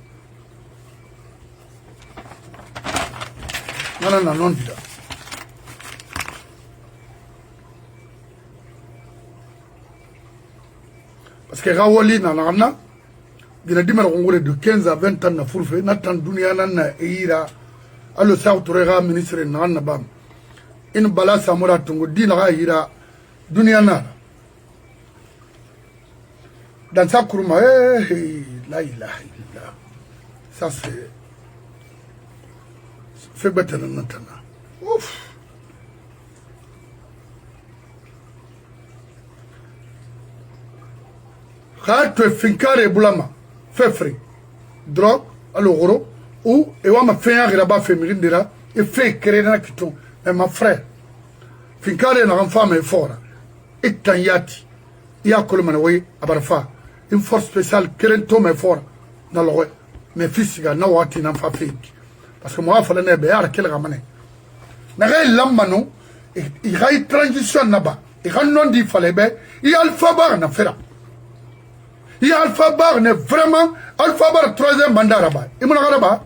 Non. Parce que Rawali Nanana, il a dit de 15 à 20 ans, Nathan Dunia Nana Eira, allo Sautrera, ministre Nanabam. In Bala Samora Tungo, Dinara Ira, Dunia Nana. Dans sa courma, la ilaha illallah. Ça c'est. Fait battre maintenant. Ouf. Quand tu es fincare boulama, fait frais, drogue, alors ou et on m'a fait un rabat féminin dira et fait créer un kiton. Mais ma frère, fincare n'a pas femme fort. Et tanyati, il y a colomanoï à Barfa, une force spéciale créer ton fort dans le roi. Mes fils, n'a pas n'a pas fait. Parce que moi, il fallait ne pas quel ramener. N'a pas l'amano, il y a une transition là-bas. Il y a un nom dit fallait bien, il y a alphabet n'a fait là. Il y a Alpha Bar, n'est vraiment Alpha Bar, troisième mandat là-bas. Et mon là-bas.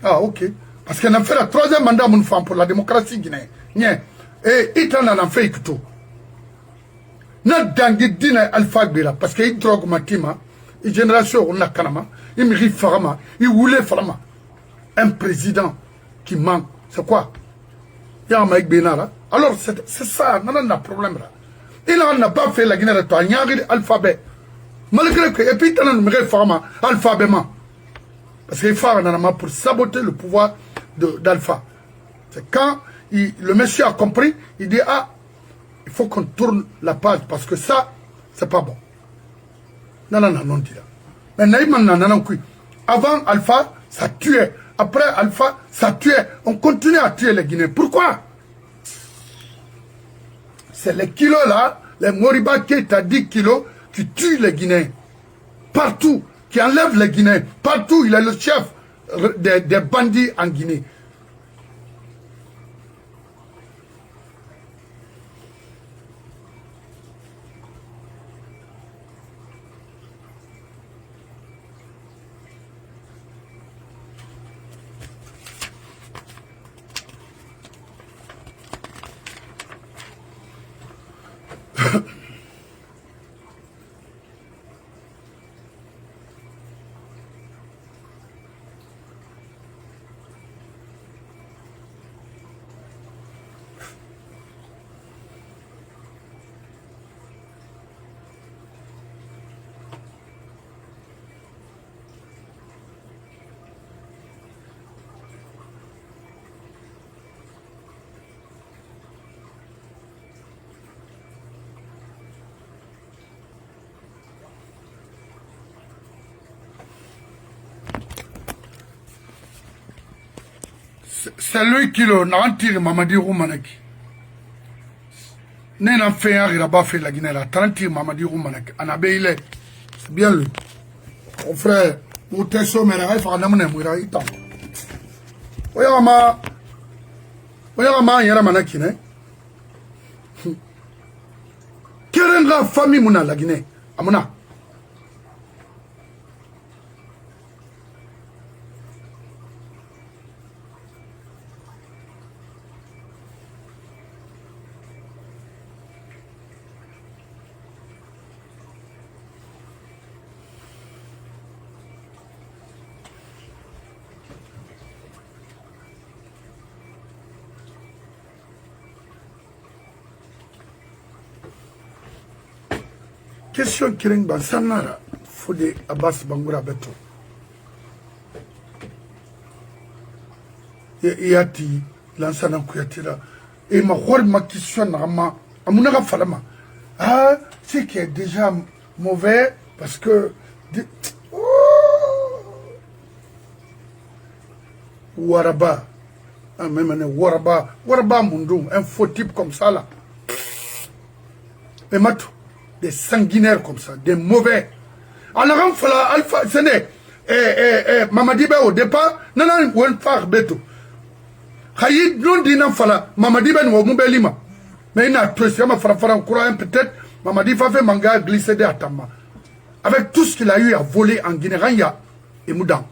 Ah, ok. Parce qu'il a fait le troisième mandat mon femme pour la démocratie guinéenne. Et il en a fait tout. N'a d'angi dîne Alpha Bira. Parce qu'il drogue ma tima. Il génération on a kanama. Il me rit farama. Il voulait farama. Un président qui manque. C'est quoi? Il y a un mec Benara. Alors c'est ça. Non, non, problème là. Il n'a pas fait la Guinée de toi. Il y a un alphabet. Malgré que, et puis, il y a un format, alphabément. Parce qu'il faut pour saboter le pouvoir d'Alpha. C'est quand le monsieur a compris, il dit, ah, il faut qu'on tourne la page, parce que ça, c'est pas bon. Non, dit là. Mais non, avant Alpha, ça tuait. Après Alpha, ça tuait. On continue à tuer les Guinéens. Pourquoi? C'est les kilos là, les Moriba qui t'a 10 kilos, qui tue les Guinéens, partout, qui enlève les Guinéens, partout, il est le chef des bandits en Guinée. C'est lui qui l'a tiré Mamadi Roumanaki. N'a fait un rabat fait la Guinée, la 30 Mamadi Roumanaki. Anabé, c'est bien lui. Mon frère, mon tesso, mais il faut amener un itam. Oyama, il y a un manaki, né? Quelle est la famille, mon la Guinée? Amona. Question kiring ban sanara fode Abbas Bangoura beto yati lansana kuyatira et ma hor ma question nama amuna ga falama ah c'est qui est déjà mauvais parce que Waraba même Waraba Mundo un faux type comme ça là et matou des sanguinaires comme ça, des mauvais. En avant, Alpha, ce n'est Mamadi Ba au départ, non, on fait beto. Hayid non dina fala, Mamadi Ben ou Moubelima. Mais il n'a tué, c'est ma frère courant peut-être, Mamadi Fafé Manga a glissé des Atama. Avec tout ce qu'il a eu à voler en Guinée, Ranya et Moudan.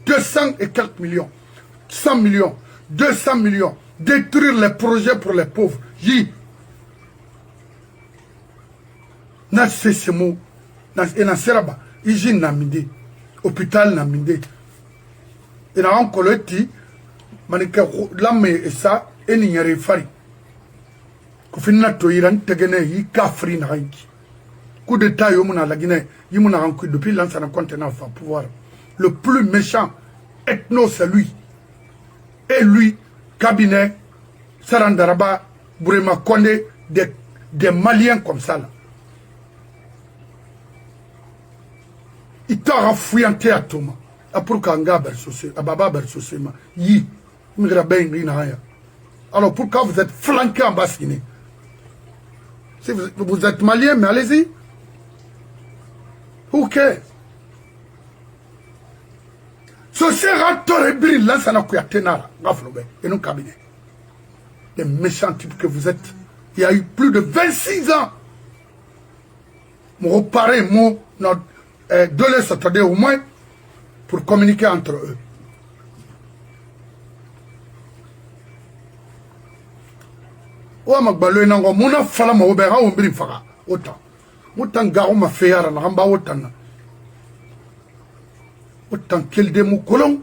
200 et quelques millions. 100 millions. 200 millions. Détruire les projets pour les pauvres. Yi. Na c'est mot. Et na seraba. Iji namide. Hôpital namide. Et na onkoloti. Manike lame et ça. Et n'ignore fari. Kofina toiran tegene yi kafri na hanki. Coup d'état yomuna la Guinée. Yimuna rankou depuis l'ancien continent va pouvoir. Le plus méchant ethno c'est lui. Et lui, cabinet, Sarandaraba, Bourema Kondé, des Maliens comme ça là. Il t'a renfouillanté à Thomas. A pour Kanga Bersosé, à Baba Bersosé, Yi, Migraben Rinaya. Alors pourquoi vous êtes flanqué en Basse-Guinée? Si vous êtes malien, mais allez-y. Who cares? Ce sera Torébri, là, ça n'a qu'à tenir, et non cabinet. Les méchants types que vous êtes. Il y a eu plus de 26 ans. Mon reparé, mon, deux les s'attarder au moins pour communiquer entre eux. Ouah, Magbalo, Nango, Mouna Fala, Maubera, Ombri Fara, autant. Autant Garou m'a fait à Ramba, autant. Autant qu'il de mou colon,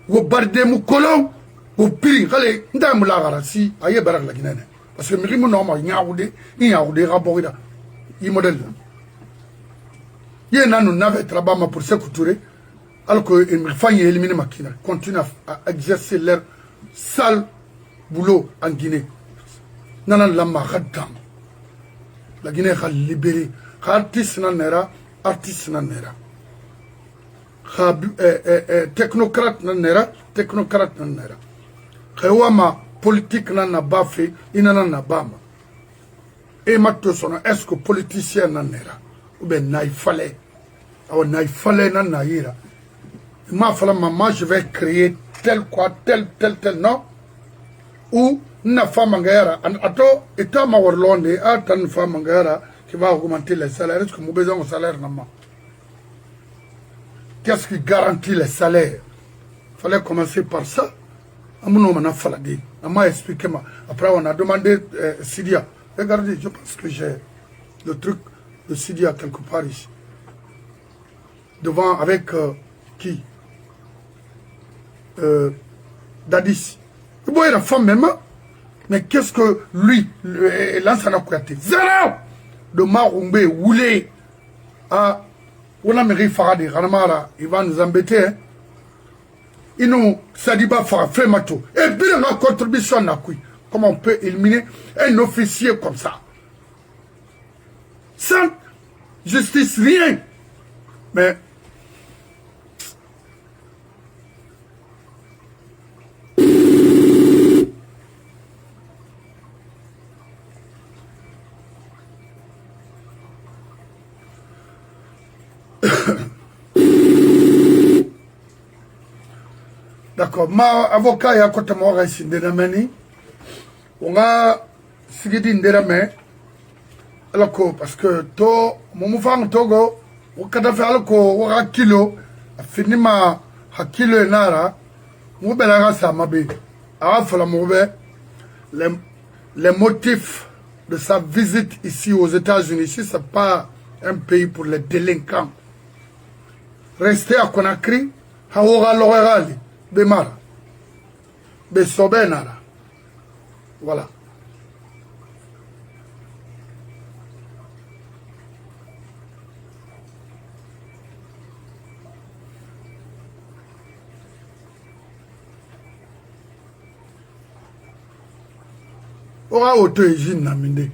ou barde mou colon, ou pire, allez, ndam la garasi, aye barak la Guinée. Parce que Mirimu normal, il y a des raborida, il modèle. Il y a un navette là-bas pour se couturer, alors que il faut éliminer ma Guinée, continue à exercer leur sale boulot en Guinée. Nanan lama radam. La Guinée a libéré, artiste nanera, artiste nanera. Technocrate nanera, technocrate nanera. Khawama politique nana bafe, inana bama. Et maintenant, est-ce que politicien nanera? Ou bien naïfale? Ou naïfale nanaïra? Ma fala maman, je vais créer tel quoi, tel, non? Ou na femme angara, ato, état ma warlonde, attends une femme angara qui va augmenter les salaires. Est-ce que nous besoin de salaire nama? Qu'est-ce qui garantit les salaires? Il fallait commencer par ça. On m'a expliqué. Après, on a demandé Sidia. Regardez, je pense que j'ai le truc de Sidia quelque part ici. Devant, avec qui? Dadis. Il voyait la femme même. Mais qu'est-ce que lui, l'ancien a créé? Zéro de Marumbe, Woulé, à Ounamiri Faradi, Ranamara, il va nous embêter. Hein? Il nous Sadiba Fara, Frémato. Et bien la contribution n'a quoi. Comment on peut éliminer un officier comme ça? Sans justice, rien. Mais d'accord, ma avocat ya côté moi ici ndérameni on a sigidi ndérame alako parce que to momufang togo wakata fa alako waka kilo finima hakilo nara mo bela sa mabe a fala mo be les motifs de sa visite ici aux États-Unis. Ici c'est pas un pays pour les délinquants. Rester à Conakry haora lorali Bemara. Besobenara. Voilà. Ora auto ejine na minde.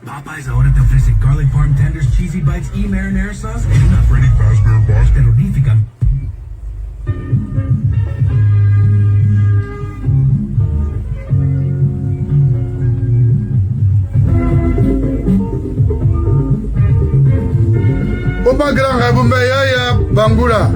Popeyes ahora te ofrece garlic parm tenders, cheesy bites y marinara sauce en una Freddy Fazbear box terrorífica. moi grand Rabumbe ya Bangula.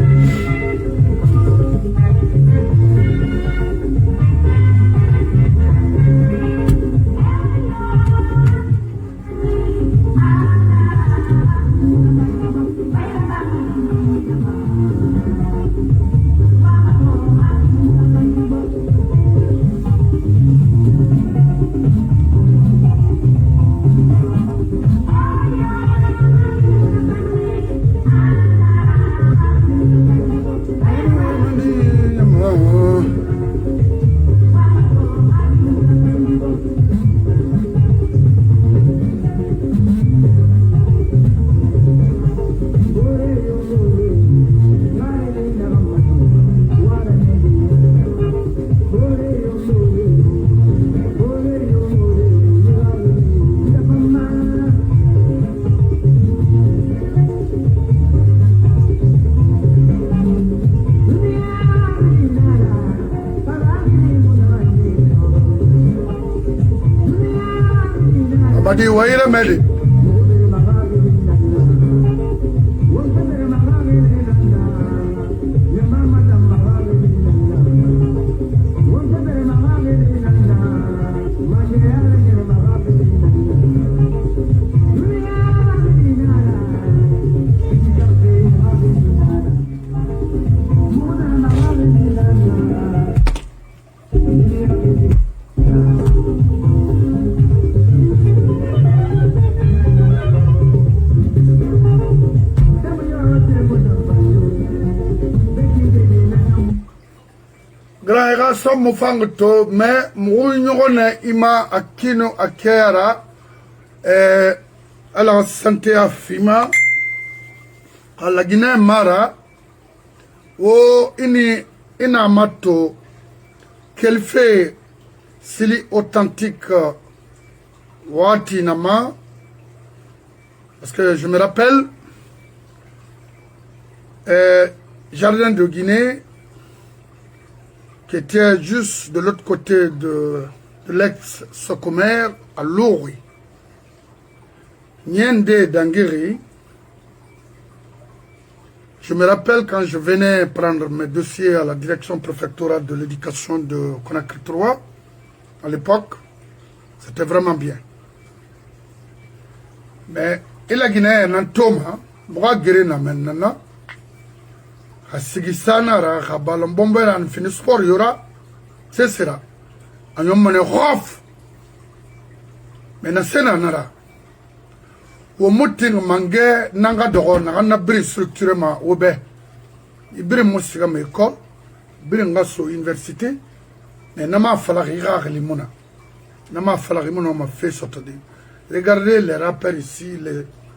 Abadi waira meli. Grand somme fangto mais mounyone ima akino akera à la santé afima à la Guinée mara o ini inamato qu'elle fait sili authentique wati nama parce que je me rappelle Jardin de Guinée qui était juste de l'autre côté de l'ex-Socomer à Lori. Niende Dangiri. Je me rappelle quand je venais prendre mes dossiers à la direction préfectorale de l'éducation de Conakry 3, à l'époque, c'était vraiment bien. Mais il a Guinée un toma, moi guérina maintenant. Asigisana ra khabalam bombera an fini sport yora c'est sera anyom mane khof mena sena nara wo mutin mange nanga dogo na bri structurement obe ibri musiga me école bri ngaso université mais nama fala gira limona nama fala limona ma fait sortir. Regardez les rappeurs ici,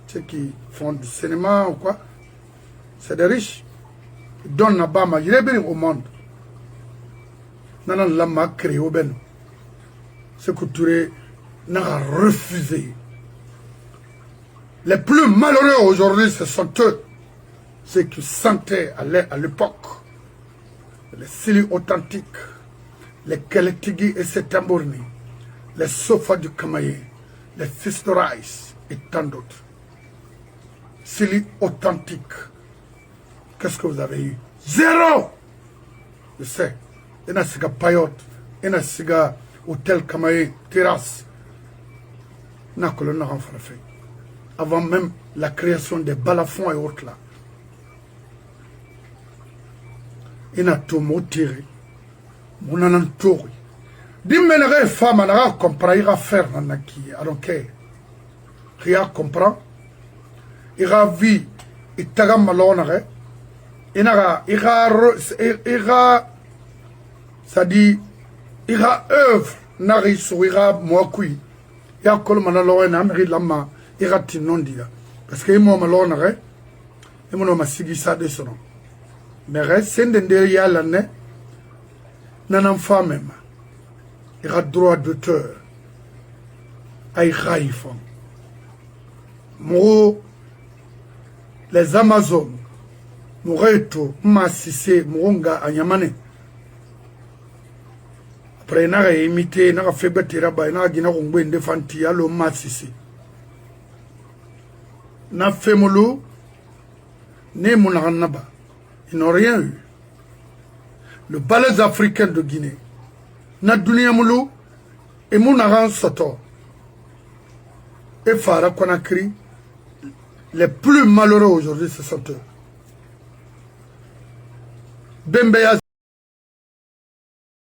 ceux qui font du cinéma ou quoi, c'est des riches. Donne na bama yrebiri au monde nanan lama créé au ben ce que Touré n'a refusé. Les plus malheureux aujourd'hui ce sont eux, ceux qui sentaient à l'époque les Sili authentiques, les Keletigi et ses tambourni, les Sofa du Kamaye, les Fils de Rice et tant d'autres. Sili authentiques. Qu'est-ce que vous avez eu? Zéro! Je sais. Il y a un payotte, il y a un hôtel Kamaye, terrasse. Avant même la création des balafons et autres là. Il y a tout motiré. Il y a un tour. Dis-moi, femme, elle a compris, il a faire nanaki. Alors que, il a compris. Il a vu, il a malhonneur. Il a, ça dit, il a œuvre, nari sur il a moakui. Il a colma la loi en Amérique lama, il a tinondia. Parce que il m'a malhonneur, il m'a sigi ça de son nom. Mais reste, c'est derrière l'année, n'en femme même. Il a droit d'auteur. Aïe, raïfon. Mo, les Amazones. Moreto, Massissé, Moronga, Anyamane. Après, il a imité, il a fait bâtir, il a guiné de Fanti, allo Massissé. Il a fait molo, né Mounaranaba. Ils n'ont rien eu. Le balais africain de Guinée, Nadunia Moulou, et Mounaran Soto, et Farah Konakri, les plus malheureux aujourd'hui, ce sont eux. Bembeya